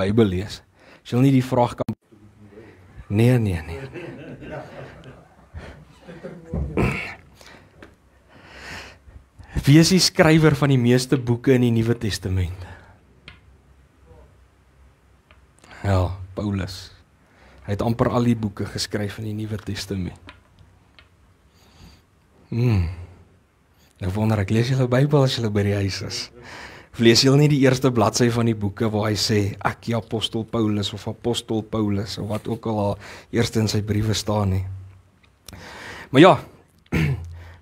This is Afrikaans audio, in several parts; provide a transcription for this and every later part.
Bybel lees. As jy nie die vraag kan... Nee. Wie is die skrywer van die meeste boeke in die Nuwe Testament? Ja, Paulus. Hy het amper al die boeke geskryf in die Nuwe Testament. Nou wonder ek, lees julle Bybel as julle by die huis is? Of lees julle nie die eerste bladsy van die boeke waar hy sê, ek die apostel Paulus of apostel Paulus, of wat ook al eerst in sy briewe staan nie. Maar ja,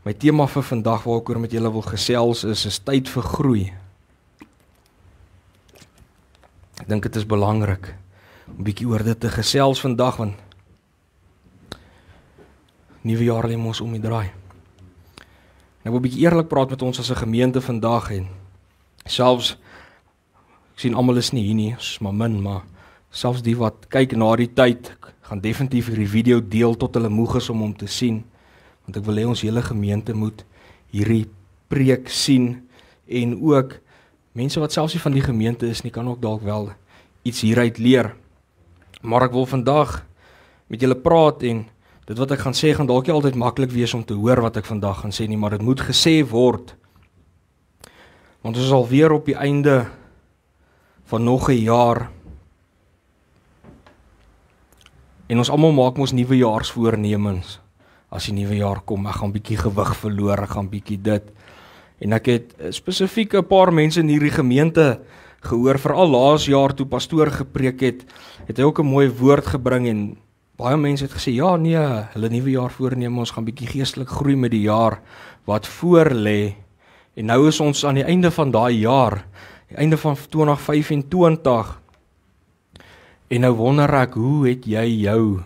my tema vir vandag waar ek oor met julle wil gesels is tyd vir groei. Ek dink dit is belangrik om bietjie oor dit te gesels vandag, want nuwe jaar lê mos om die draai. Ek wil bietjie eerlik praat met ons as 'n gemeente vandag en selfs, ek sien almal is nie hier nie, is maar min, maar selfs die wat kyk na die tyd, gaan definitief hierdie video deel tot hulle moeg is om hom te sien, want ek wil hê ons hele gemeente moet hierdie preek sien, en ook mense wat selfs nie van die gemeente is nie, kan ook dalk wel iets hieruit leer. Maar ek wil vandag met julle praat, en dit wat ek gaan sê, gaan dalk nie altyd maklik wees om te hoor wat ek vandag gaan sê nie, maar dit moet gesê word, want ons is alweer op die einde van nog 'n jaar, en ons almal maak mos nuwejaarsvoornemens, as die nuwe jaar kom, ek gaan bietjie gewig verloor, ek gaan bietjie dit, en ek het spesifiek 'n paar mense in hierdie gemeente gehoor, veral laas jaar toe pastoor gepreek het hy ook 'n mooi woord gebring, en baie mense het gesê, ja nee, hulle nuwe jaar voorneem, ons gaan bietjie geestelik groei met die jaar wat voor lê, en nou is ons aan die einde van daai jaar, die einde van 2025, en nou wonder ek, hoe het jy jou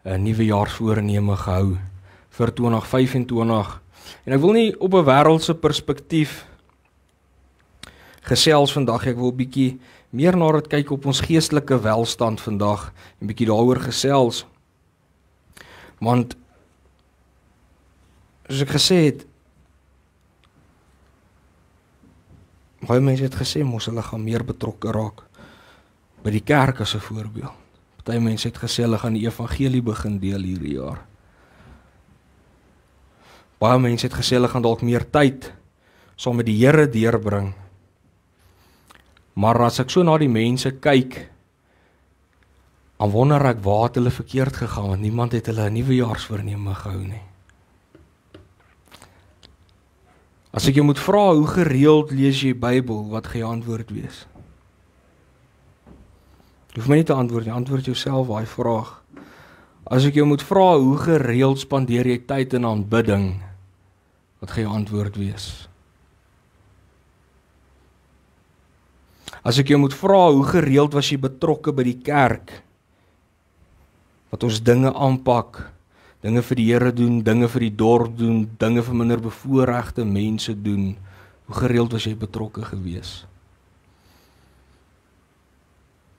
nuwejaarsvoorneme gehou vir 2025, en ek wil nie op 'n wêreldse perspektief gesels vandag, ek wil bietjie meer na dit kyk op ons geestelike welstand vandag, en bietjie daaroor gesels, want, soos ek gesê het, baie mense het gesê, mos hulle gaan meer betrokke raak, by die kerk as 'n voorbeeld, party mense het gesê, hulle gaan die evangelie begin deel hierdie jaar, baie mense het gesê, hulle gaan dalk meer tyd, saam met die Here deurbring, maar as ek so na die mense kyk, dan wonder ek, waar het hulle verkeerd gegaan, want niemand het hulle 'n nuwejaarsvoorneme gehou nie. As ek jou moet vra, hoe gereeld lees jy Bybel, wat gaan jou antwoord wees? Jy hoef my nie te antwoord nie, antwoord jouself daai vraag. As ek jou moet vra, hoe gereeld spandeer jy tyd in aanbidding, wat gaan jou antwoord wees? As ek jou moet vra, hoe gereeld was jy betrokke by die kerk, wat ons dinge aanpak, dinge vir die Here doen, dinge vir die dorp doen, dinge vir minder bevoorregte mense doen, hoe gereeld was jy betrokke gewees?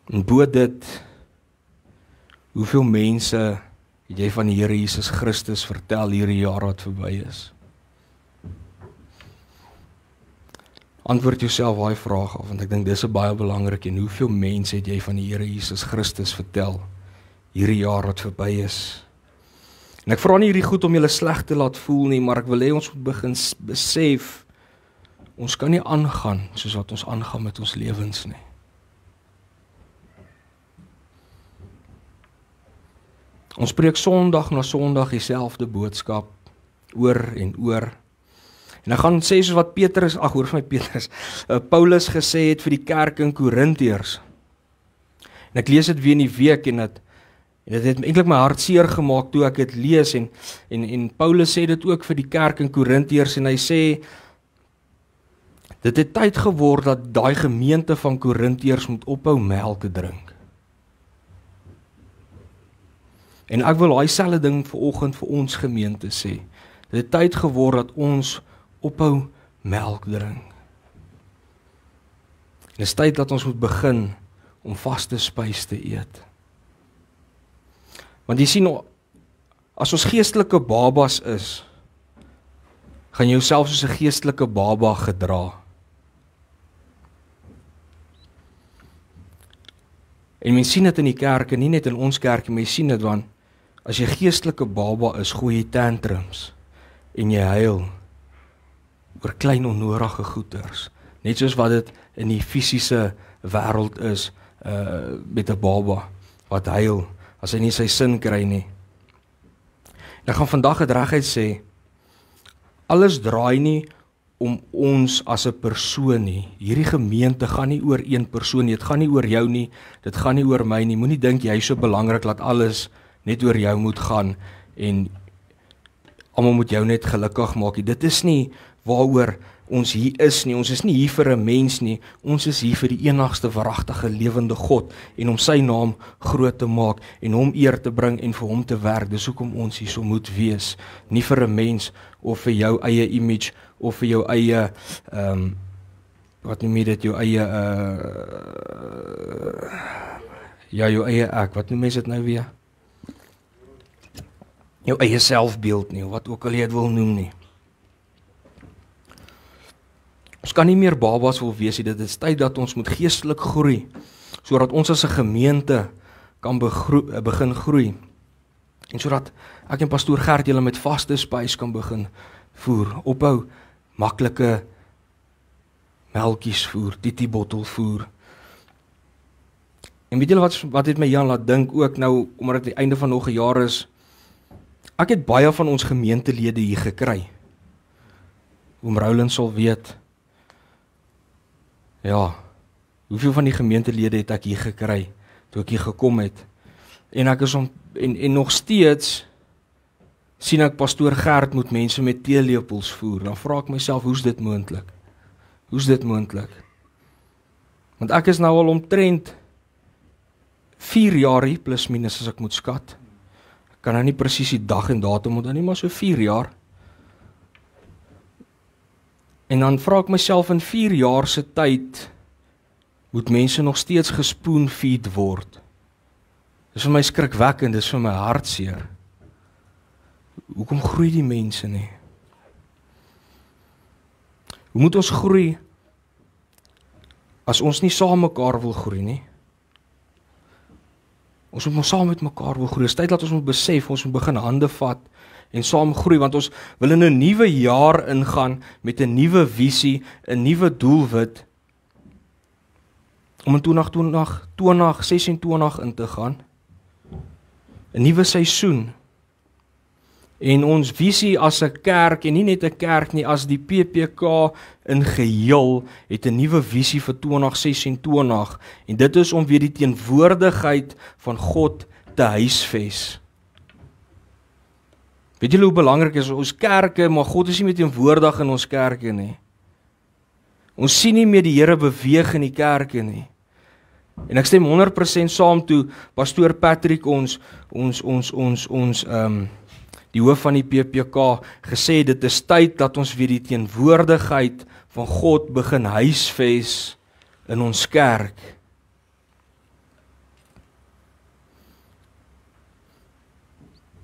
En bo dit, hoeveel mense het jy van die Here Jesus Christus vertel hierdie jaar wat verby is? Antwoord jouself daai vraag af, want ek dink dis 'n baie belangrik, en hoeveel mense het jy van die Here Jesus Christus vertel hierdie jaar wat verby is? En ek vra nie hierdie goed om julle sleg te laat voel nie, maar ek wil hê ons moet begin besef, ons kan nie aangaan soos wat ons aangaan met ons lewens nie. Ons preek Sondag na Sondag dieselfde boodskap, oor en oor. En ek gaan sê soos wat Paulus gesê het vir die kerk in Korintiërs. En ek lees dit weer in die week, en dit het eintlik my hart seer gemaak toe ek dit lees, en Paulus sê dit ook vir die kerk in Korintiërs, en hy sê, dit het tyd geword dat daai gemeente van Korintiërs moet ophou melk drink. En ek wil daai selfde ding vanoggend vir ons gemeente sê. Dit het tyd geword dat ons ophou melk drink. Dit is tyd dat ons moet begin om vaste spys te eet. Want jy sien, as ons geestelike babas is, gaan jy jouself soos 'n geestelike baba gedra. En mens sien dit in die kerk, en nie net in ons kerk, maar jy sien dit want as jy geestelike baba is, gooi jy tantrums en jy huil oor klein onnodige goeters, net soos wat dit in die fisiese wêreld is met 'n baba wat huil as hy nie sy sin kry nie. Ek gaan vandag dit reguit sê, alles draai nie om ons as 'n persoon nie. Hierdie gemeente gaan nie oor een persoon nie, dit gaan nie oor jou nie, dit gaan nie oor my nie. Moenie dink jy is so belangrik dat alles net oor jou moet gaan en almal moet jou net gelukkig maak nie. Dit is nie waaroor ons hier is nie. Ons is nie hier vir 'n mens nie. Ons is hier vir die enigste waaragtige lewende God en om sy naam groot te maak en hom eer te bring en vir hom te werk. Dis hoekom ons hier so moet wees. Nie vir 'n mens of vir jou eie image of vir jou eie wat noem jy dit, jou eie jou eie ek, wat noem mense dit nou weer? Jou eie selfbeeld nie, wat ook al jy dit wil noem nie. Ons kan nie meer babas wil wees nie, dit is tyd dat ons moet geestelik groei, sodat ons as 'n gemeente kan begin groei. En sodat ek en pastoor Gert julle met vaste spys kan begin voer, ophou maklike melkies voer, titi bottel voer. En weet julle wat het my Jan laat dink ook nou, omdat dit die einde van nog 'n jaar is, ek het baie van ons gemeentelede hier gekry. Oom Roland sal weet, ja, hoeveel van die gemeentelede het ek hier gekry, toe ek hier gekom het. En ek is en nog steeds sien ek pastoor Gert moet mense met teelepels voer. Dan vra ek myself, hoe's dit moontlik? Hoe's dit moontlik? Want ek is nou al omtrent 4 jaar hier, plus minus as ek moet skat. Ek kan nou nie presies die dag en datum onthou nie, maar so 4 jaar. En dan vra ek myself, in 4 jaar se tyd moet mense nog steeds gespoon-feed word. Dis vir my skrikwekkend, dis vir my hartseer. Hoekom groei die mense nie? Hoe moet ons groei as ons nie saam mekaar wil groei nie? Ons moet saam met mekaar wil groei. Dit is tyd dat ons moet besef, ons moet begin hande vat en saam groei, want ons wil in 'n nuwe jaar ingaan met 'n nuwe visie, 'n nuwe doelwit om in 2026 in te gaan. 'n Nuwe seisoen. En ons visie as 'n kerk, en nie net 'n kerk nie, as die PPK in geheel, het 'n nuwe visie vir 2026. En dit is om weer die teenwoordigheid van God te huisves. Weet julle hoe belangrik is ons kerke, maar God is nie meer teenwoordig in ons kerke nie. Ons sien nie meer die Here beweeg in die kerke nie. En ek stem 100% saam toe pastoor Patrick die hoof van die PPK gesê dit is tyd dat ons weer die teenwoordigheid van God begin huisves in ons kerk.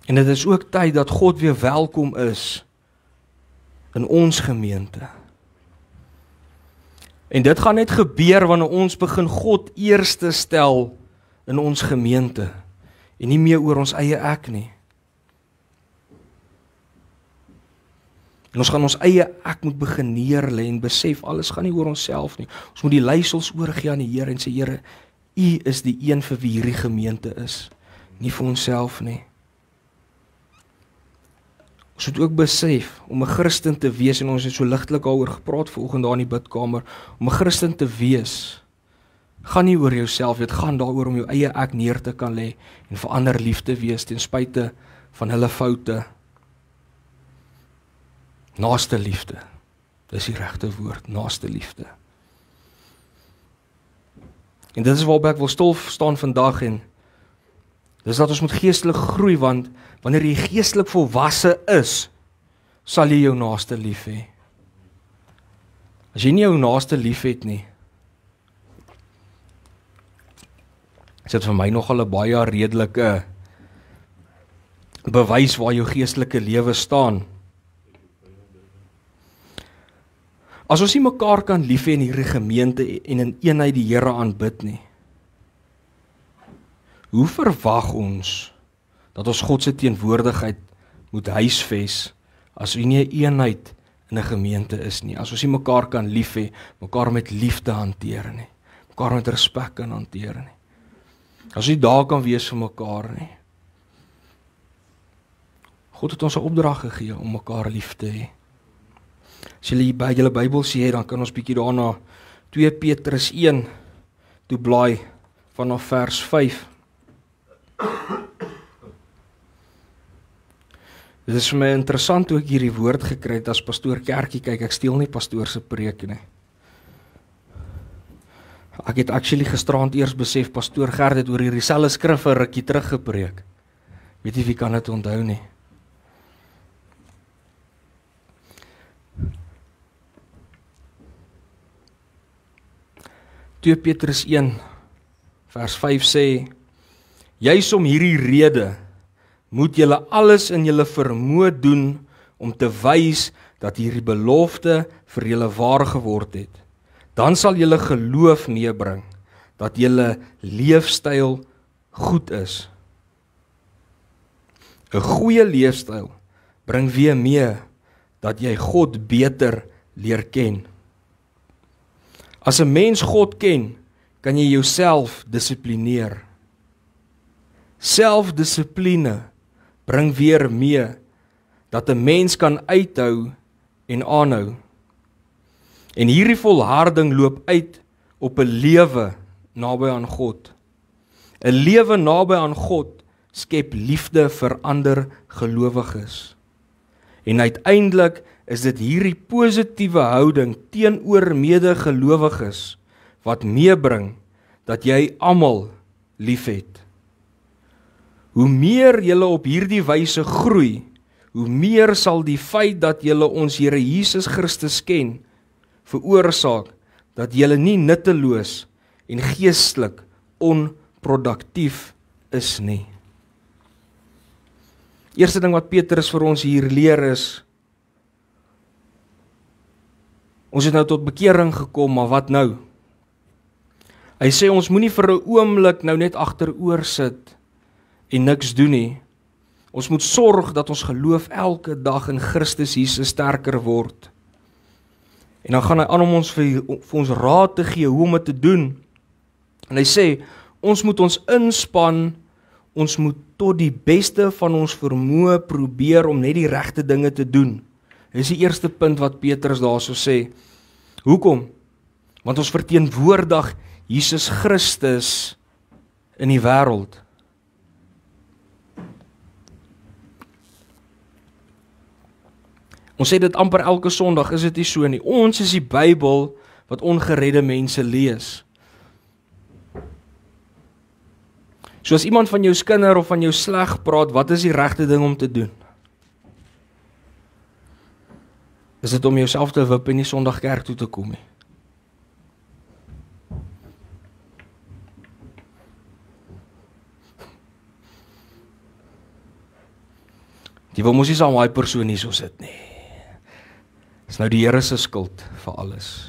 En dit is ook tyd dat God weer welkom is in ons gemeente. En dit gaan net gebeur wanneer ons begin God eerste stel in ons gemeente en nie meer oor ons eie ek nie. En ons gaan ons eie ek moet begin neerlê en besef alles gaan nie oor onsself nie. Ons moet die leiersels oorgee aan die Here en sê Here, U is die een vir wie hierdie gemeente is, nie vir onsself nie. Ons moet ook besef, om 'n Christen te wees, en ons het so ligtelik daaroor gepraat vanoggend daar in die bidkamer, om 'n Christen te wees, gaan nie oor jouself, dit gaan daaroor om jou eie ek neer te kan lê en vir ander lief te wees ten spyte van hulle foute. Naaste liefde, dis die regte woord, naaste liefde. En dit is waarby ek wil stil staan vandag, en dis dat ons moet geestelik groei, want wanneer jy geestelik volwasse is, sal jy jou naaste lief hê. As jy nie jou naaste lief het nie, is dit vir my nogal 'n baie redelike bewys waar jou geestelike lewe staan. As ons nie mekaar kan lief hê in hierdie gemeente en in eenheid die Here aanbid nie, Hoe verwag ons dat ons God se teenwoordigheid moet huisves as ons nie 'n eenheid in 'n gemeente is nie, as ons nie mekaar kan lief hê, mekaar met liefde hanteer nie, mekaar met respek kan hanteer nie, as ons nie daar kan wees vir mekaar nie. God het ons 'n opdrag gegee om mekaar lief te hê. As julle by julle Bybel sien, dan kan ons bietjie daarna 2 Petrus 1 toe blaai vanaf vers 5. Dit is vir my interessant hoe ek hierdie woord gekry het as pastoor kerkie. Kyk, ek steel nie pastoor se preek nie. Ek het actually gisterand eers besef, pastoor Gert het oor hierdie selfde skrif 'n rukkie terug gepreek. Weet jy wie kan dit onthou nie? Petrus 1 vers 5 sê, juis om hierdie rede moet julle alles in julle vermoë doen om te wys dat hierdie belofte vir julle waar geword het. Dan sal julle geloof meebring dat julle leefstyl goed is. 'n Goeie leefstyl bring weer mee dat jy God beter leer ken. As 'n mens God ken, kan jy jouself dissiplineer. Selfdissipline bring weer mee dat 'n mens kan uithou en aanhou. En hierdie volharding loop uit op 'n lewe naby aan God. 'n Lewe naby aan God skep liefde vir ander gelowiges. En uiteindelik is dit hierdie positiewe houding teenoor medegelowiges wat meebring dat jy almal liefhet. Hoe meer julle op hierdie wyse groei, hoe meer sal die feit dat julle ons Here Jesus Christus ken, veroorsaak dat julle nie nutteloos en geestelik onproduktief is nie. Eerste ding wat Petrus vir ons hier leer is, ons het nou tot bekering gekom, maar wat nou? Hy sê ons moenie vir 'n oomblik nou net agteroor sit en niks doen nie. Ons moet sorg dat ons geloof elke dag in Christus Jesus sterker word. En dan gaan hy aan om ons vir ons raad te gee hoe om dit te doen. En hy sê, ons moet ons inspann, ons moet tot die beste van ons vermoë probeer om net die regte dinge te doen. Dit is die eerste punt wat Petrus daarso sê. Hoekom? Want ons verteenwoordig Jesus Christus in die wêreld. Ons sê dit amper elke Sondag, is dit nie so nie. Ons is die Bybel wat ongeredde mense lees. So as iemand van jou skinder of van jou sleg praat, wat is die regte ding om te doen? Is dit om jouself te wip en nie Sondag kerk toe te kom nie? Die wil mos nie saam daai persoon hier so sit nie. Dis nou die Here se skuld vir alles.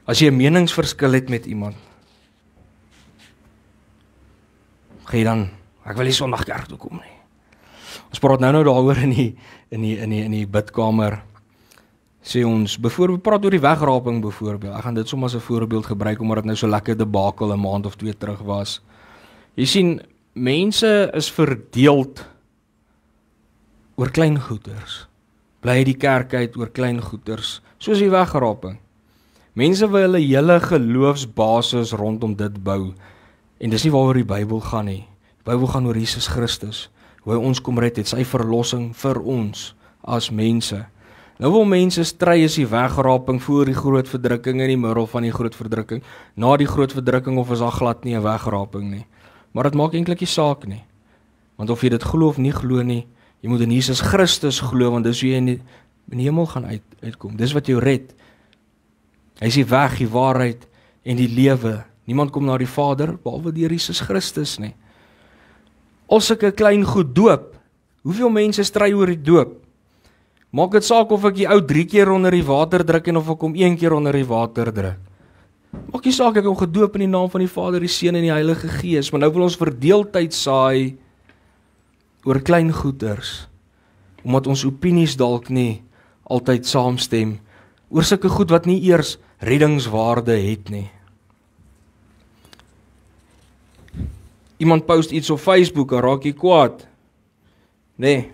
As jy 'n meningsverskil het met iemand, gaan jy dan, ek wil nie Sondag kerk toe kom nie. Ons praat nou daaroor in die bidkamer. Sê ons, byvoorbeeld praat oor die wegraping byvoorbeeld. Ek gaan dit sommer as 'n voorbeeld gebruik omdat dit nou so lekker debakel 'n maand of 2 terug was. Jy sien, mense is verdeeld oor klein goeders. Bly die kerk uit oor klein goeders, soos die wegraping. Mense wil hulle hele geloofsbasis rondom dit bou. En dis nie waaroor die Bybel gaan nie. Die Bybel gaan oor Jesus Christus. Hoe hy ons kom red het, sy verlossing vir ons as mense. Nou wil mense stry is die wegraping voor die groot verdrukking in die middel van die groot verdrukking, na die groot verdrukking of is daar glad nie 'n wegraping nie. Maar dit maak eintlik nie saak nie. Want of jy dit glo of nie glo nie, jy moet in Jesus Christus glo, want dis hoe jy in die hemel gaan uitkom. Dis wat jou red. Hy is die weg, die waarheid en die lewe. Niemand kom na die Vader behalwe deur Jesus Christus nie. As ek 'n klein goed doop, hoeveel mense stry oor die doop? Maak dit saak of ek die ou 3 keer onder die water druk en of ek hom 1 keer onder die water druk. Maak nie saak ek hom gedoop in die naam van die Vader, die Seun en die Heilige Gees, maar nou wil ons verdeeldheid saai oor klein goeders, omdat ons opinies dalk nie altyd saamstem, oor sulke goed wat nie eers reddingswaarde het nie. Iemand post iets op Facebook, en raak jy kwaad. Nee,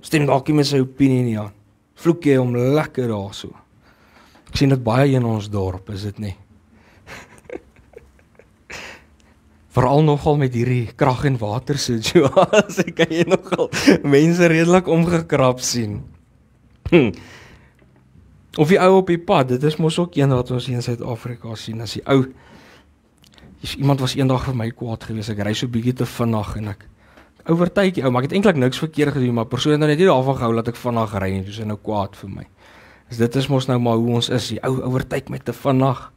stem dalk nie met sy opinie nie aan. Vloek jy hom lekker daarso. Ek sien dit baie in ons dorp, is dit nie? Veral nogal met hierdie krag en water situasie, kan jy nogal mense redelik omgekrap sien. Of die ou op die pad, dit is mos ook een wat ons hier in Suid-Afrika sien, as die ou, iemand was eendag vir my kwaad gewees, ek ry so bietjie te vinnig, en ek oortuig die ou, maar ek het eintlik niks verkeerd gedoen, maar persoon het nou net nie daarvan gehou, dat ek vinnig ry, en dis nou kwaad vir my. Dus dit is mos nou maar hoe ons is, die ou oortuig met te vinnig,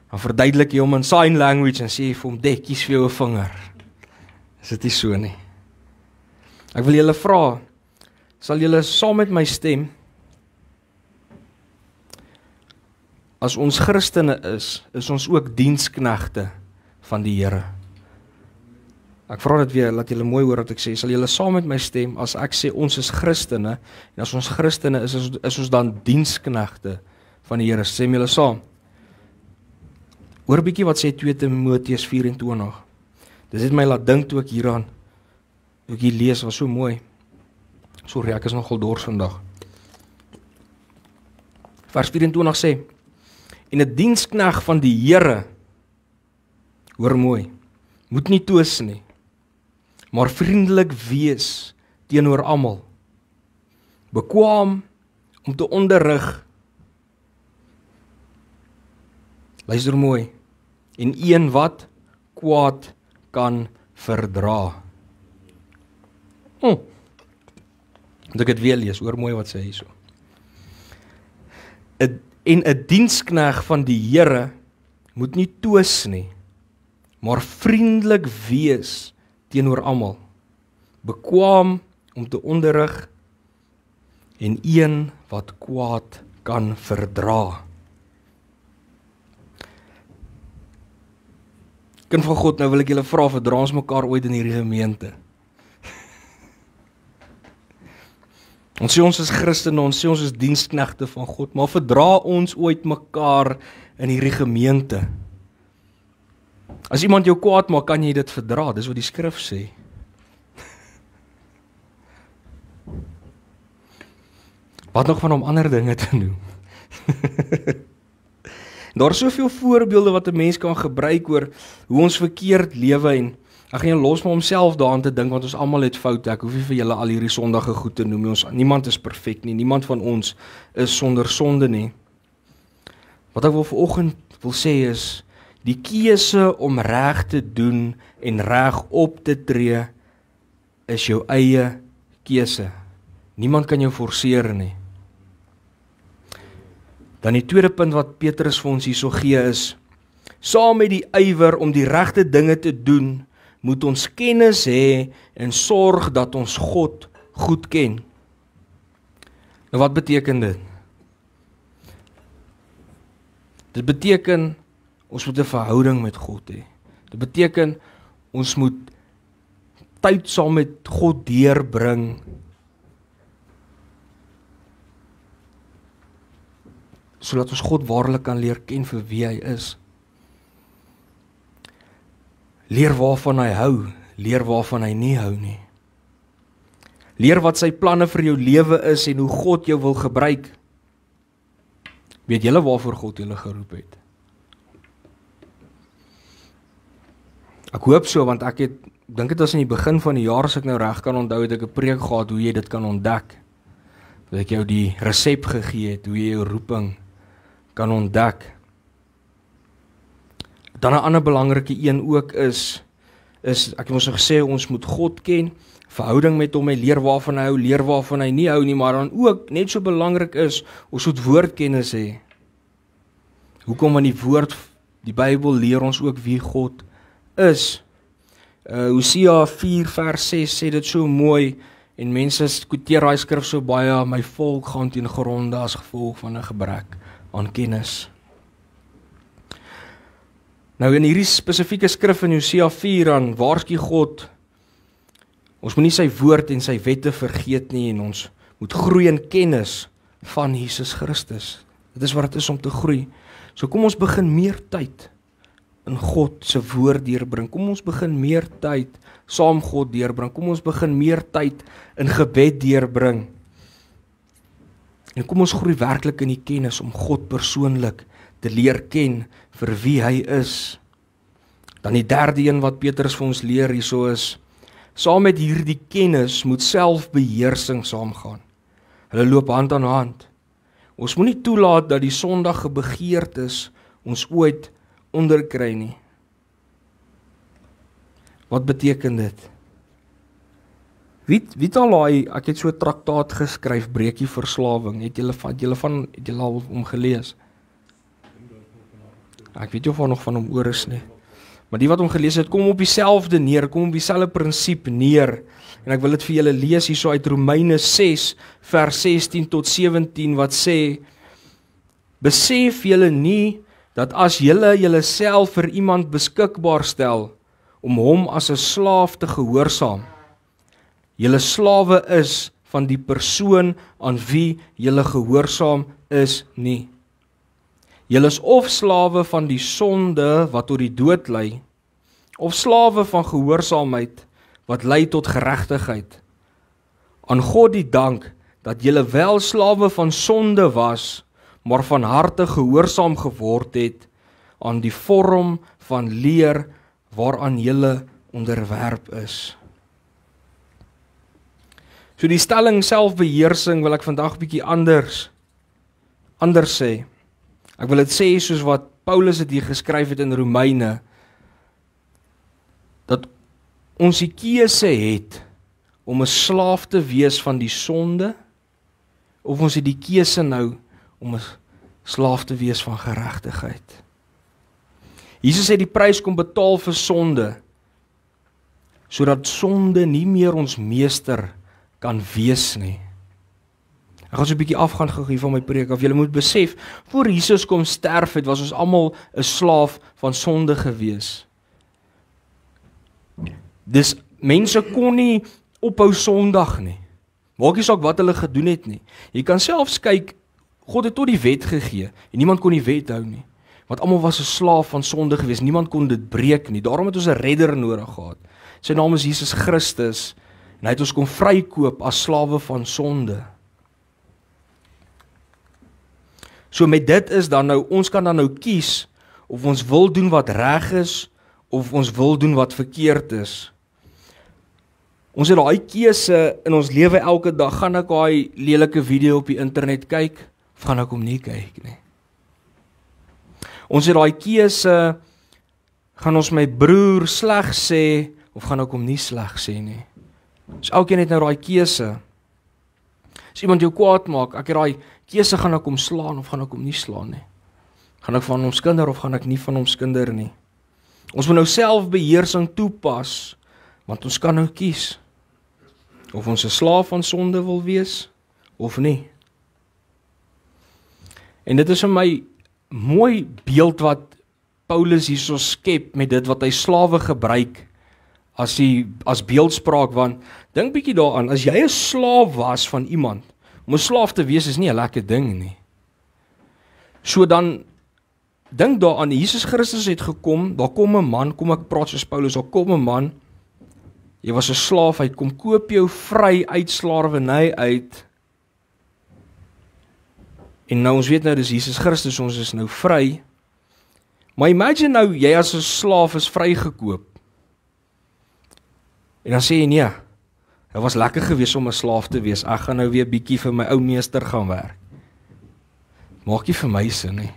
dan verduidelik jy hom in sign language, en sê jy vir hom, dek, kies vir jou 'n vinger. Is dit nie so nie? Ek wil julle vra, sal julle saam met my stem, as ons Christene is ons ook diensknegte van die Here. Ek vra dit weer, laat julle mooi hoor wat ek sê, sal julle saam met my stem, as ek sê ons is Christene, en as ons Christene is ons dan diensknegte van die Here, stem julle saam. Hoor bietjie wat sê 2 Timoteus 24. Dit het my laat dink toe ek hieraan, toe ek hier lees, was so mooi. Sorry, ek is nogal dors vandag. Vers 24 sê, en 'n dienskneg van die Here, hoor mooi, moet nie twis nie, maar vriendelik wees teenoor almal, bekwaam om te onderrig, luister mooi, en een wat kwaad kan verdra. Dat ek het weer lees, hoor mooi wat sê hierso. En 'n dienskneg van die Here moet nie twis nie, maar vriendelik wees teenoor almal, bekwaam om te onderrig, en een wat kwaad kan verdra. Kind van God, nou wil ek julle vra, verdra ons mekaar ooit in hierdie gemeente? Ons sê ons is Christene, ons sê ons is diensknegte van God, maar verdra ons ooit mekaar in hierdie gemeente? As iemand jou kwaad maak, kan jy dit verdra, dis wat die skrif sê. Wat nog van om ander dinge te noem? Daar is soveel voorbeelde wat 'n mens kan gebruik oor hoe ons verkeerd lewe, en ek gaan jou los maar homself daaraan te dink, want ons almal het foute. Ek hoef nie vir julle al hierdie sondige goed te noem. Niemand is perfek nie, niemand van ons is sonder sonde nie. Wat ek vanoggend wil sê is, die keuse om reg te doen en reg op te tree is jou eie keuse. Niemand kan jou forceer nie. Dan die tweede punt wat Petrus vir ons hierso gee is, saam met die ywer om die regte dinge te doen, moet ons kennis hê en sorg dat ons God goed ken. Nou wat beteken dit? Dit beteken ons moet 'n verhouding met God hê. Dit beteken ons moet tyd saam met God deurbring, sodat ons God waarlik kan leer ken vir wie hy is. Leer waarvan hy hou, leer waarvan hy nie hou nie. Leer wat sy planne vir jou lewe is en hoe God jou wil gebruik. Weet julle waarvoor God julle geroep het? Ek hoop so, want ek dink dit was in die begin van die jaar, as ek nou reg kan onthou, het ek 'n preek gehad hoe jy dit kan ontdek. Dat ek jou die resep gegee het, hoe jy jou roeping kan ontdek. Dan 'n ander belangrike een ook is ek het ons gesê, ons moet God ken, verhouding met hom, hy leer waarvan hy hou, leer waarvan hy nie hou nie, maar dan ook, net so belangrik is, ons moet woordkennis hê. Hoekom? Want die woord, die Bybel leer ons ook wie God is. Hosea 4 vers 6 sê dit so mooi, en mense quoteer daai skrif so baie, my volk gaan teen gronde as gevolg van 'n gebrek aan kennis. Nou in hierdie spesifieke skrif in Hosea 4 dan waarsku God, ons moenie sy woord en sy wette vergeet nie en ons moet groei in kennis van Jesus Christus. Dit is wat dit is om te groei. So kom ons begin meer tyd in God se woord deurbring. Kom ons begin meer tyd saam God deurbring. Kom ons begin meer tyd in gebed deurbring. En kom ons groei werklik in die kennis om God persoonlik te leer ken vir wie hy is. Dan die derde een wat Petrus vir ons leer hierso is, saam met hierdie kennis moet selfbeheersing saamgaan. Hulle loop hand aan hand. Ons moenie toelaat dat die sondige begeertes ons ooit onderkry nie. Wat beteken dit? Wie al daai, ek het so 'n traktaat geskryf, breek die verslawing. Het julle al hom gelees? Ek weet nie of daar nog van hom oor is nie. Maar die wat hom gelees het, kom op dieselfde neer, kom op dieselfde prinsip neer. En ek wil dit vir julle lees hierso uit Romeine 6 vers 16 tot 17 wat sê: Besef julle nie dat as julle julleself vir iemand beskikbaar stel om hom as 'n slaaf te gehoorsaam, julle slawe is van die persoon aan wie julle gehoorsaam is nie. Julle is of slawe van die sonde wat tot die dood lei, of slawe van gehoorsaamheid wat lei tot geregtigheid. Aan God die dank dat julle wel slawe van sonde was, maar van harte gehoorsaam geword het aan die vorm van leer waaraan julle onderwerp is. So die stelling selfbeheersing wil ek vandag bietjie anders sê. Ek wil dit sê soos wat Paulus dit hier geskryf het in Romeine, dat ons die keuse het om 'n slaaf te wees van die sonde, of ons het die keuse nou om 'n slaaf te wees van geregtigheid. Jesus het die prys kom betaal vir sonde, sodat sonde nie meer ons meester kan wees nie. Ek gaan so 'n bietjie afgaan gou van my preek af. Julle moet besef, voor Jesus kom sterf het, was ons almal 'n slaaf van sonde gewees. Dis mense kon nie ophou sondig nie. Maak nie saak wat hulle gedoen het nie. Jy kan selfs kyk, God het tot die wet gegee en niemand kon die wet hou nie. Want almal was 'n slaaf van sonde gewees. Niemand kon dit breek nie. Daarom het ons 'n redder nodig gehad. Sy naam is Jesus Christus en hy het ons kom vrykoop as slawe van sonde. So met dit is dan nou, ons kan dan nou kies of ons wil doen wat reg is of ons wil doen wat verkeerd is. Ons het daai keuse in ons lewe elke dag. Gaan ek daai lelike video op die internet kyk of gaan ek hom nie kyk nie? Ons het daai keuse, gaan ons my broer sleg sê of gaan ek hom nie sleg sê nie? So elkeen het nou daai keuse. As iemand jou kwaad maak, ek het daai keuse, gaan ek hom slaan of gaan ek hom nie slaan nie? Gaan ek van hom skinder of gaan ek nie van hom skinder nie? Ons moet nou selfbeheersing toepas, want ons kan nou kies of ons 'n slaaf van sonde wil wees of nie. En dit is vir my mooi beeld wat Paulus hierso skep met dit wat hy slawe gebruik as beeldspraak, want dink bietjie daaraan, as jy 'n slaaf was van iemand, om 'n slaaf te wees is nie 'n lekker ding nie. So dan dink daaraan, Jesus Christus het gekom, daar kom 'n man, kom ek praat soos Paulus, daar kom 'n man, jy was 'n slaaf, hy kom koop jou vry uit slawerny uit. En nou ons weet nou dis Jesus Christus, ons is nou vry. Maar imagine nou jy as 'n slaaf is vrygekoop. En dan sê jy nee, dit was lekker geweest om 'n slaaf te wees. Ek gaan nou weer bietjie vir my ou meester gaan werk. Maak nie vir my sin nie.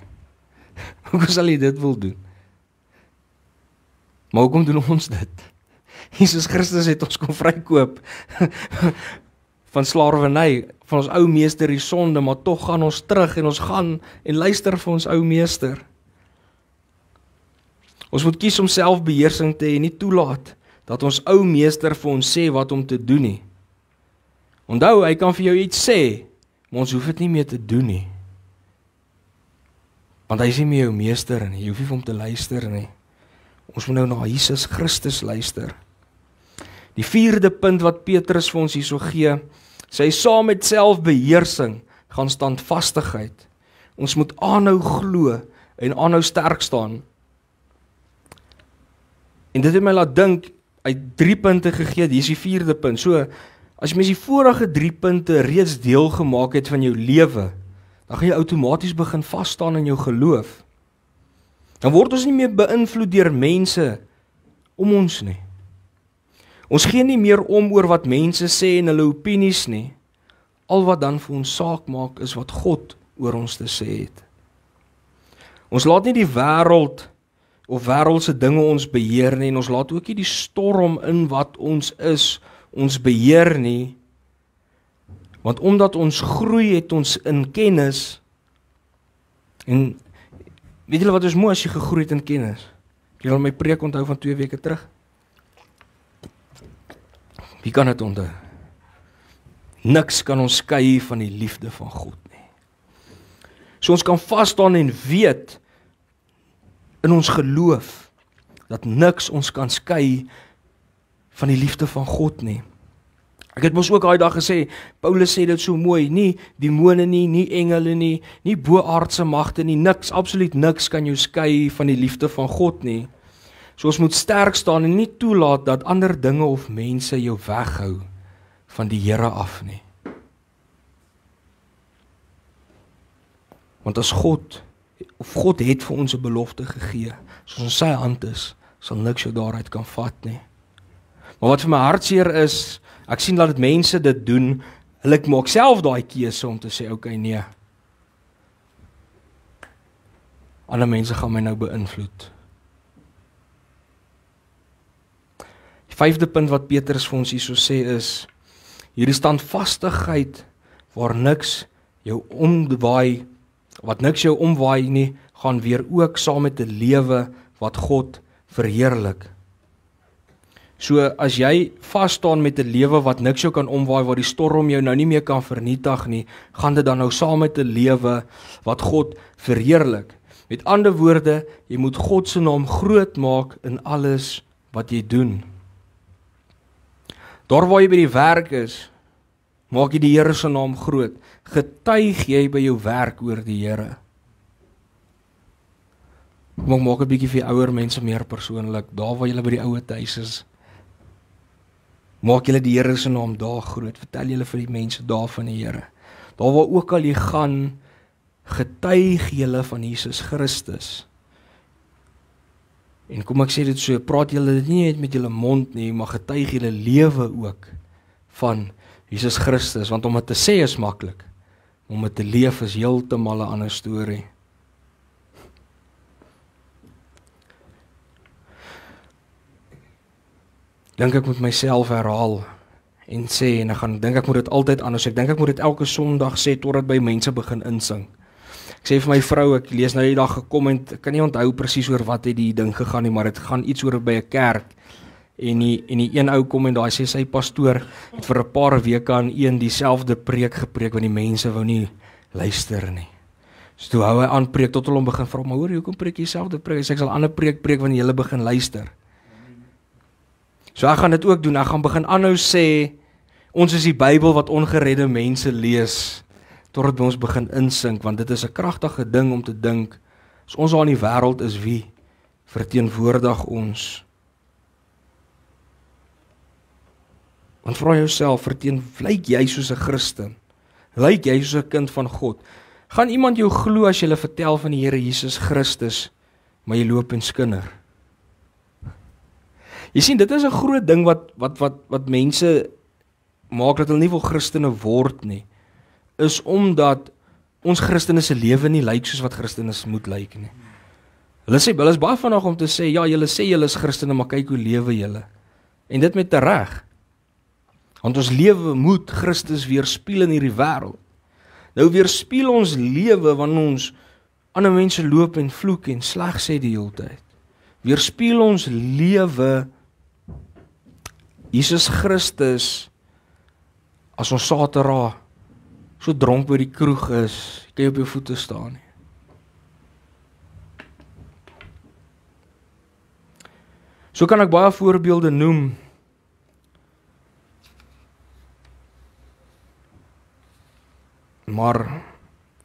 Hoekom sal jy dit wil doen? Maar hoekom doen ons dit? Jesus Christus het ons kom vrykoop van slawerny, van ons ou meester die sonde, maar tog gaan ons terug en ons gaan en luister vir ons ou meester. Ons moet kies om selfbeheersing te hê, nie toelaat dat ons ou meester vir ons sê wat om te doen nie. Onthou, hy kan vir jou iets sê, maar ons hoef dit nie meer te doen nie. Want hy is nie meer jou meester nie, jy hoef nie vir hom te luister nie. Ons moet nou na Jesus Christus luister. Die 4de punt wat Petrus vir ons hierso gee, sy saam met selfbeheersing gaan standvastigheid. Ons moet aanhou glo en aanhou sterk staan. En dit het my laat dink, uit 3 punte gegee, hier is die 4de punt. So, as mens die vorige 3 punte reeds deel gemaak het van jou lewe, dan gaan jy outomaties begin vasstaan in jou geloof. Dan word ons nie meer beïnvloed deur mense om ons nie. Ons gee nie meer om oor wat mense sê en hulle opinies nie. Al wat dan vir ons saak maak is wat God oor ons te sê het. Ons laat nie die wêreld of wêreldse dinge ons beheer nie, en ons laat ook nie die storm in wat ons is, ons beheer nie, want omdat ons groei het ons in kennis, en weet julle wat is mooi as jy gegroei het in kennis? Ek wil my preek onthou van 2 weke terug. Wie kan dit onthou? Niks kan ons skei van die liefde van God nie. So ons kan vasstaan en weet in ons geloof dat niks ons kan skei van die liefde van God nie. Ek het mos ook daai dag gesê, Paulus sê dit so mooi, nie demone nie, nie engele nie, nie boaardse magte nie, niks, absoluut niks kan jou skei van die liefde van God nie. So ons moet sterk staan en nie toelaat dat ander dinge of mense jou weghou van die Here af nie. Want as God het vir ons 'n belofte gegee, soos ons sy hand is, sal niks jou daaruit kan vat nie. Maar wat vir my hartseer is, ek sien dat mense dit doen, hulle maak self daai keuse om te sê, okay, nee. Ander mense gaan my nou beïnvloed. Die 5de punt wat Petrus vir ons hierso sê is, hierdie standvastigheid waar niks jou omwaai, wat niks jou omwaai nie, gaan weer ook saam met 'n lewe wat God verheerlik. So as jy vas staan met 'n lewe wat niks jou kan omwaai, waar die storm jou nou nie meer kan vernietig nie, gaan dit dan nou saam met 'n lewe wat God verheerlik. Met ander woorde, jy moet God se naam groot maak in alles wat jy doen. Daar waar jy by die werk is, maak jy die Here se naam groot. Getuig jy by jou werk oor die Here. Kom ek maak 'n bietjie vir ouer mense meer persoonlik. Daar waar jy by die ouer huis is, maak jy die Here se naam daar groot. Vertel jy vir die mense daar van die Here. Daar waar ook al jy gaan, getuig jy van Jesus Christus. En kom ek sê dit so, praat julle dit nie net met julle mond nie, maar getuig julle lewe ook van Jesus Christus, want om dit te sê is maklik, om dit te leef is heeltemal 'n ander storie. Dink ek moet myself herhaal en sê, en ek dink ek moet dit altyd anders, ek dink ek moet dit elke Sondag sê, totdat by mense begin insing. Ek sê vir my vrou, ek lees nou die dag gekom en ek kan nie onthou presies oor wat het die ding gegaan nie, maar dit gaan iets oor by 'n kerk. En die een ou kom en daai sê sy pastoor het vir 'n paar weke aan een dieselfde preek gepreek, want die mense wou nie luister nie. So toe hou hy aan preek tot hulle hom begin vra, maar hoor, hoekom preek jy dieselfde preek? Hy sê ek sal 'n ander preek wanneer julle begin luister. So ek gaan dit ook doen, ek gaan begin aanhou sê, ons is die Bybel wat ongeredde mense lees, totdat ons begin insink, want dit is 'n kragtige ding om te dink, as ons daar in die wêreld is, wie verteenwoordig ons? Want vra jouself, lyk jy soos 'n Christen? Lyk jy soos 'n kind van God? Gaan iemand jou glo as jy hulle vertel van die Here Jesus Christus, maar jy loop en skinder? Jy sien, dit is 'n groot ding wat mense maak dat hulle nie wil Christene word nie, is omdat ons Christene se lewe nie lyk soos wat Christene moet lyk nie. Hulle is baie vinnig om te sê, ja, julle sê julle is Christene, maar kyk hoe lewe julle. En dit met reg. Want ons lewe moet Christus weerspieël in hierdie wêreld. Nou weerspieël ons lewe wanneer ons ander mense loop en vloek en sleg sê die hele tyd. Weerspieël ons lewe Jesus Christus as ons Saterdag so dronk by die kroeg is, jy kan jy op jou voete staan nie. So kan ek baie voorbeelde noem. Maar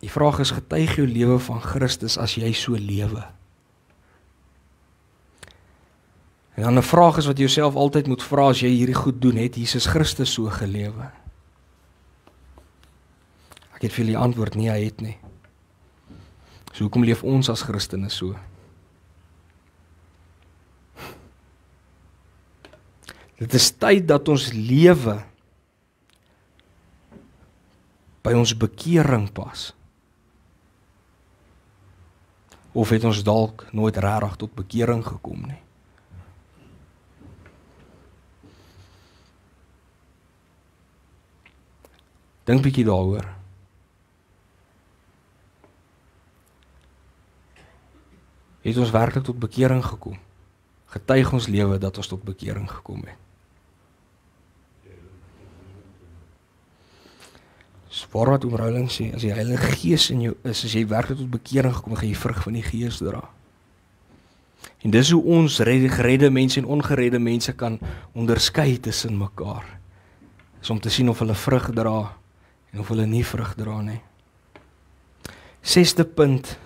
die vraag is, getuig jou lewe van Christus as jy so lewe? En dan 'n vraag is wat jy jouself altyd moet vra as jy hierdie goed doen, het Jesus Christus so gelewe? Ek het vir julle die antwoord, nee, hy het nie. So hoekom leef ons as Christene so? Dit is tyd dat ons lewe by ons bekering pas. Of het ons dalk nooit regtig tot bekering gekom nie? Dink bietjie daaroor. Het ons werklik tot bekering gekom? Getuig ons lewe dat ons tot bekering gekom het? Waar wat Roland sê, as die Heilige Gees in jou is, as jy werklik tot bekering gekom, gaan jy vrug van die Gees dra. En dis hoe ons geredde mense en ongeredde mense kan onderskei tussen mekaar. Is om te sien of hulle vrug dra en of hulle nie vrug dra nie. 6de punt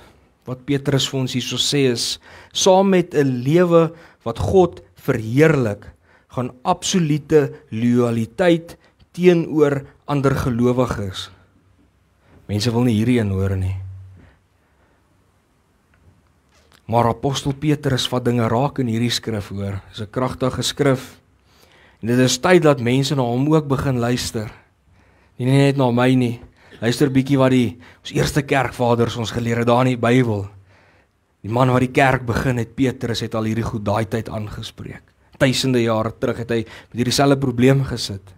wat Petrus vir ons hierso sê is, saam met 'n lewe wat God verheerlik, gaan absolute loyaliteit teenoor ander gelowiges. Mense wil nie hierdie een hoor nie. Maar apostel Petrus vat dinge raak in hierdie skrif, hoor. Dis 'n kragtige skrif. En dit is tyd dat mense na hom ook begin luister. Nie net na my nie. Luister bietjie wat ons eerste kerkvaders ons geleer het daar in die Bybel. Die man wat die kerk begin het, Petrus, het al hierdie goed daai tyd aangespreek. Duisende jare terug het hy met hierdie selfde probleem gesit.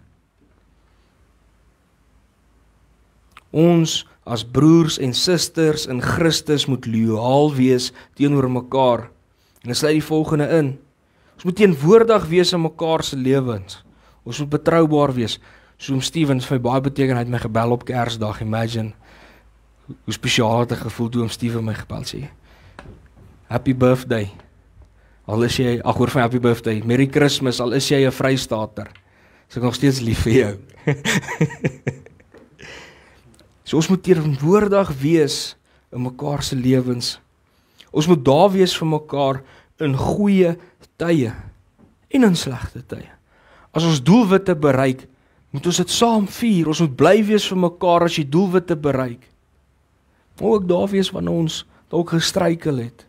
Ons as broers en susters in Christus moet loyaal wees teenoor mekaar. En dit sluit die volgende in. Ons moet teenwoordig wees in mekaar se lewens. Ons moet betroubaar wees. Soos Stevens vir my baie beteken, hy het my gebel op Kersdag. Imagine hoe spesiaal het ek gevoel toe Steven my gebel sê. Happy birthday. Al is jy, hoor van happy birthday. Merry Christmas, al is jy 'n Vrystater. Is ek nog steeds lief vir jou. So ons moet teenwoordig wees in mekaar se lewens. Ons moet daar wees vir mekaar in goeie tye en in slegte tye. As ons doelwitte bereik, moet ons dit saam vier. Ons moet bly wees vir mekaar as jy doelwitte bereik. Ook daar wees wanneer ons dalk gestruikel het.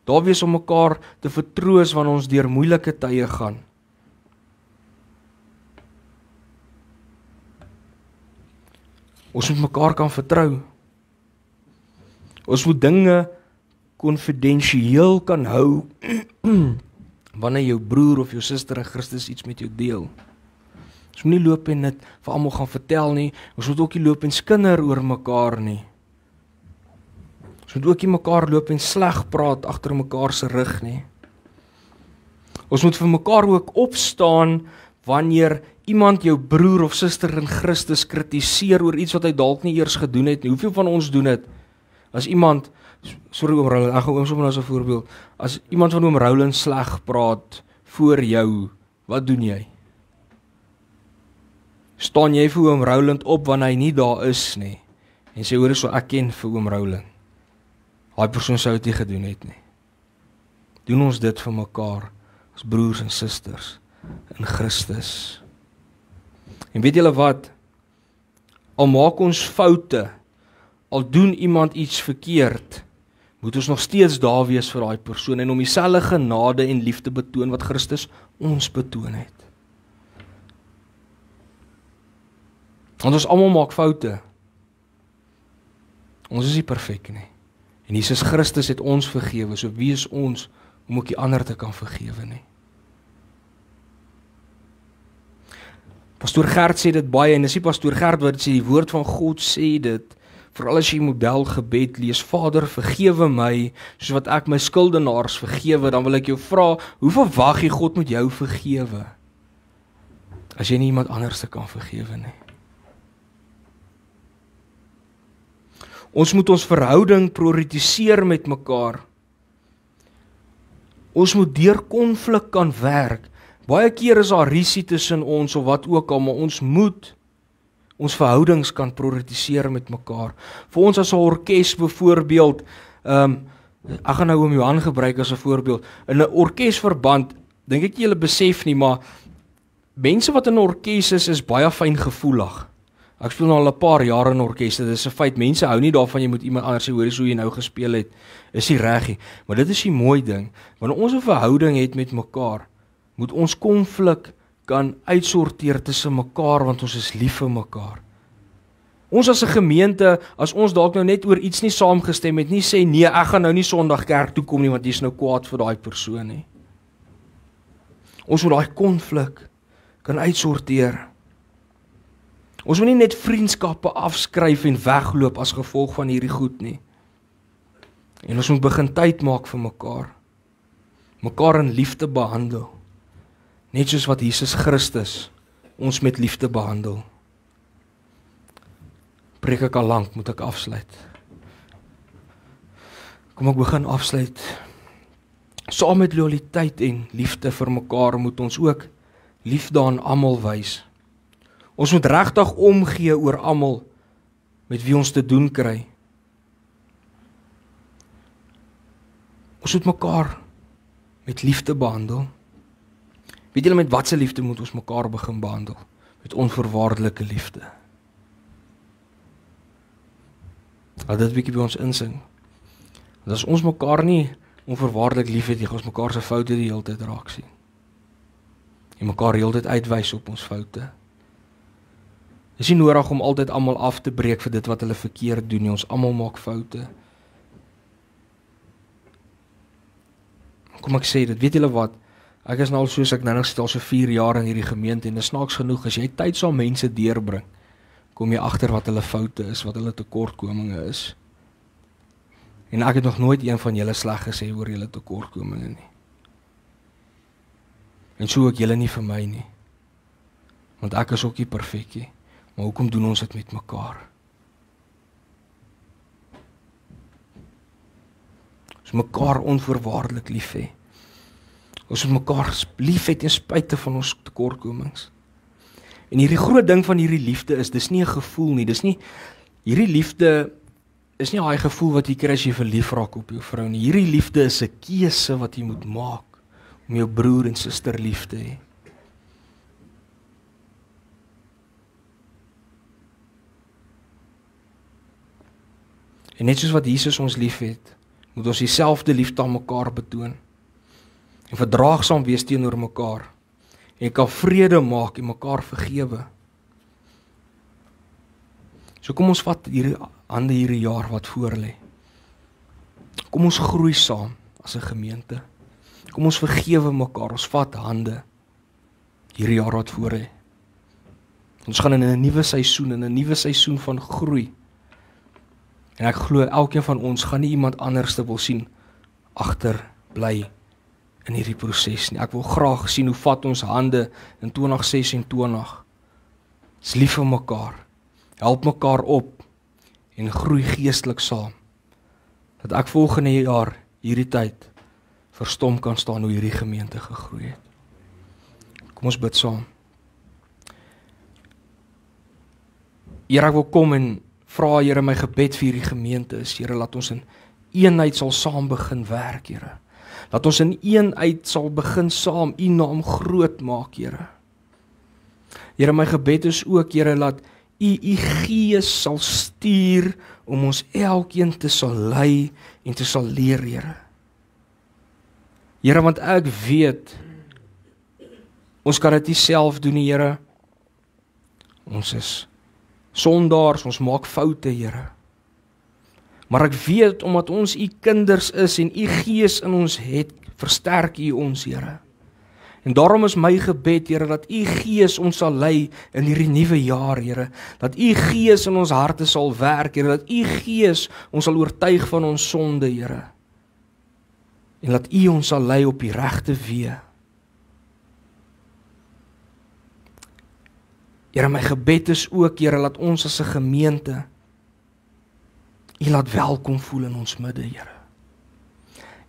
Daar wees om mekaar te vertroos wanneer ons deur moeilike tye gaan. Ons moet mekaar kan vertrou. Ons moet dinge konfidensieel kan hou wanneer jou broer of jou suster in Christus iets met jou deel. Ons moet nie loop en dit vir almal gaan vertel nie. Ons moet ook nie loop en skinder oor mekaar nie. Ons moet ook nie mekaar loop en sleg praat agter mekaar se rug nie. Ons moet vir mekaar ook opstaan wanneer iemand jou broer of suster in Christus kritiseer oor iets wat hy dalk nie eers gedoen het nie. Hoeveel van ons doen dit? As iemand, sorry oom Roland, ek gaan sommer as 'n voorbeeld. As iemand van oom Roland sleg praat voor jou, wat doen jy? Staan jy vir oom Roland op wanneer hy nie daar is nie en sê hoor so ek ken vir oom Roland. Daai persoon sou dit nie gedoen het nie. Doen ons dit vir mekaar as broers en susters in Christus. En weet julle wat? Al maak ons foute, al doen iemand iets verkeerd, moet ons nog steeds daar wees vir daai persoon en om dieselfde genade en liefde betoon wat Christus ons betoon het. Want ons almal maak foute. Ons is nie perfek nie. En Jesus Christus het ons vergewe, so wie is ons om ook die ander te kan vergewe nie? Pastoor Gert sê dit baie, en dis nie Pastoor Gert wat sê, die woord van God sê dit, veral as jy modelgebed lees, Vader, vergewe my, soos wat ek my skuldenaars vergewe, dan wil ek jou vra, hoe verwag jy God moet jou vergewe, as jy nie iemand anders te kan vergewe nie? Ons moet ons verhouding prioritiseer met mekaar. Ons moet deur konflik kan werk. Baie keer is daar rusie tussen ons of wat ook al, maar ons moet ons verhoudings kan prioritiseer met mekaar. Vir ons as 'n orkes byvoorbeeld, ek gaan nou oom Johan gebruik as 'n voorbeeld. In 'n orkesverband, dink ek julle besef nie, maar mense wat in 'n orkes is baie fyngevoelig. Ek speel nou al 'n paar jaar in orkeste, dit is 'n feit, mense hou nie daarvan jy moet iemand anders sê, hoor eens hoe jy nou gespeel het, is nie reg nie. Maar dit is die mooi ding, wanneer ons 'n verhouding het met mekaar, moet ons konflik kan uitsorteer tussen mekaar, want ons is lief vir mekaar. Ons as 'n gemeente, as ons dalk nou net oor iets nie saamgestem het, nie sê nee, ek gaan nou nie Sondag kerk toe kom nie, want jy's nou kwaad vir daai persoon nie. Ons moet daai konflik kan uitsorteer. Ons moet nie net vriendskappe afskryf en wegloop as gevolg van hierdie goed nie. En ons moet begin tyd maak vir mekaar. Mekaar in liefde behandel. Net soos wat Jesus Christus ons met liefde behandel. Preek ek al lank, moet ek afsluit. Kom ek begin afsluit. Saam met loyaliteit en liefde vir mekaar moet ons ook liefde aan almal wys. Ons moet regtig omgee oor almal met wie ons te doen kry. Ons moet mekaar met liefde behandel. Weet julle met watse liefde moet ons mekaar begin behandel? Met onvoorwaardelike liefde. Laat dit bietjie by ons insing. Want as ons mekaar nie onvoorwaardelik lief het, gaan ons mekaar se foute die hele tyd raak sien. En mekaar die hele tyd uitwys op ons foute. Dis nie nodig om altyd almal af te breek vir dit wat hulle verkeerd doen nie. Ons almal maak foute. Kom ek sê dit, weet julle wat? Ek is nou al soos ek nou nog sit al so 4 jaar in hierdie gemeente en dit is snaaks genoeg, as jy tyd saam mense deurbring, kom jy agter wat hulle foute is, wat hulle tekortkominge is. En ek het nog nooit een van julle sleg gesê oor julle tekortkominge nie. En so ook julle nie vir my nie. Want ek is ook nie perfek nie. Maar hoekom doen ons dit met mekaar? Ons moet mekaar onvoorwaardelik lief hê. Ons moet mekaar lief hê ten spyte van ons tekortkomings. En hierdie groot ding van hierdie liefde is, dis nie 'n gevoel nie, hierdie liefde is nie daai gevoel wat jy kry as jy verlief raak op jou vrou nie. Hierdie liefde is 'n keuse wat jy moet maak om jou broer en suster lief te hê. En net soos wat Jesus ons lief het, moet ons dieselfde liefde aan mekaar betoon. En verdraagsaam wees teenoor mekaar. En kan vrede maak en mekaar vergewe. So kom ons vat hierdie jaar wat voor lê. Kom ons groei saam as 'n gemeente. Kom ons vergewe mekaar, ons vat hande hierdie jaar wat voor lê. Ons gaan in 'n nuwe seisoen van groei. En ek glo elkeen van ons gaan nie iemand anders te wil sien agter bly in hierdie proses nie. Ek wil graag sien hoe vat ons hande in 2026. Is lief vir mekaar. Help mekaar op en groei geestelik saam. Dat ek volgende jaar hierdie tyd verstom kan staan hoe hierdie gemeente gegroei het. Kom ons bid saam. Here, ek wil kom en vra, Here, my gebed vir hierdie gemeente is, Here, laat ons in eenheid sal saam begin werk, Here. Laat ons in eenheid sal begin saam U naam groot maak, Here. Here, my gebed is ook, Here, laat U Gees sal stuur om ons elkeen te sal lei en te sal leer, Here. Here, want ek weet, ons kan dit nie self doen nie, Here. Ons is sondaars, ons maak foute, Here. Maar ek weet, omdat ons U kinders is en U Gees in ons het, versterk U ons, Here. En daarom is my gebed, Here, dat U Gees ons sal lei in hierdie nuwe jaar, Here. Dat U Gees in ons harte sal werk, Here. Dat U Gees ons sal oortuig van ons sonde, Here. En dat U ons sal lei op die regte weë. Here, my gebed is ook, Here, laat ons as 'n gemeente U laat welkom voel in ons midde, Here.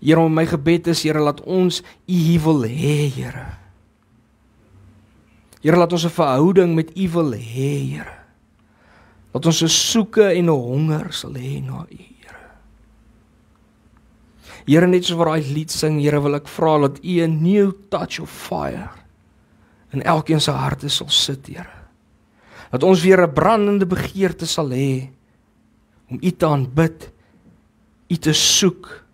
Here, my gebed is, Here, laat ons U wil hê, Here. Here, laat ons 'n verhouding met U wil hê, Here. Laat ons 'n soeke en 'n honger sal hê na U, Here. Here, net soos wat daai lied sing, Here, wil ek vra dat U 'n new touch of fire in elkeen se harte sal sit, Here. Dat ons weer 'n brandende begeerte sal hê om U te aanbid, U te soek,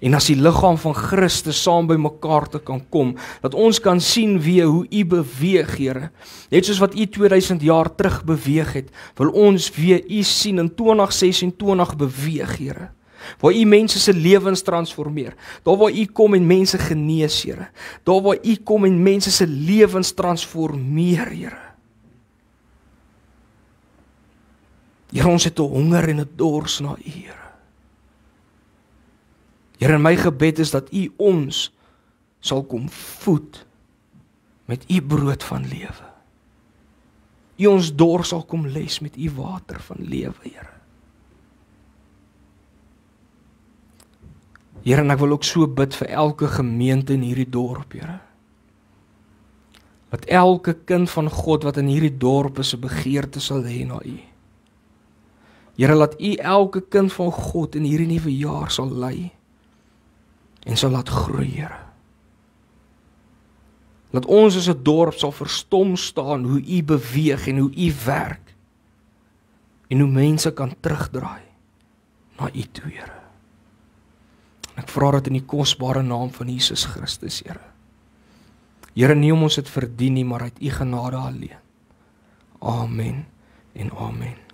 en as die liggaam van Christus saam by mekaar te kan kom, dat ons kan sien weer hoe U beweeg, Here. Net soos wat U 2000 jaar terug beweeg het, wil ons weer U sien in 2026 beweeg, Here. Waar U mense se lewens transformeer. Daar waar U kom en mense genees, Here. Daar waar U kom en mense se lewens transformeer, Here. Here, ons het 'n honger en 'n dors na U, Here. Here, my gebed is dat U ons sal kom voed met U brood van lewe. U ons dors sal kom les met U water van lewe, Here. Here, en ek wil ook so bid vir elke gemeente in hierdie dorp, Here. Dat elke kind van God wat in hierdie dorp is, 'n begeerte sal hê na U. Here, laat U elke kind van God in hierdie nuwe jaar sal lei en sal laat groei, Here. Laat ons as 'n dorp sal verstom staan hoe U beweeg en hoe U werk en hoe mense kan terugdraai na U toe, Here. En ek vra dit in die kosbare naam van Jesus Christus, Here. Here, nie om ons dit verdien nie, maar uit U genade alleen. Amen en amen.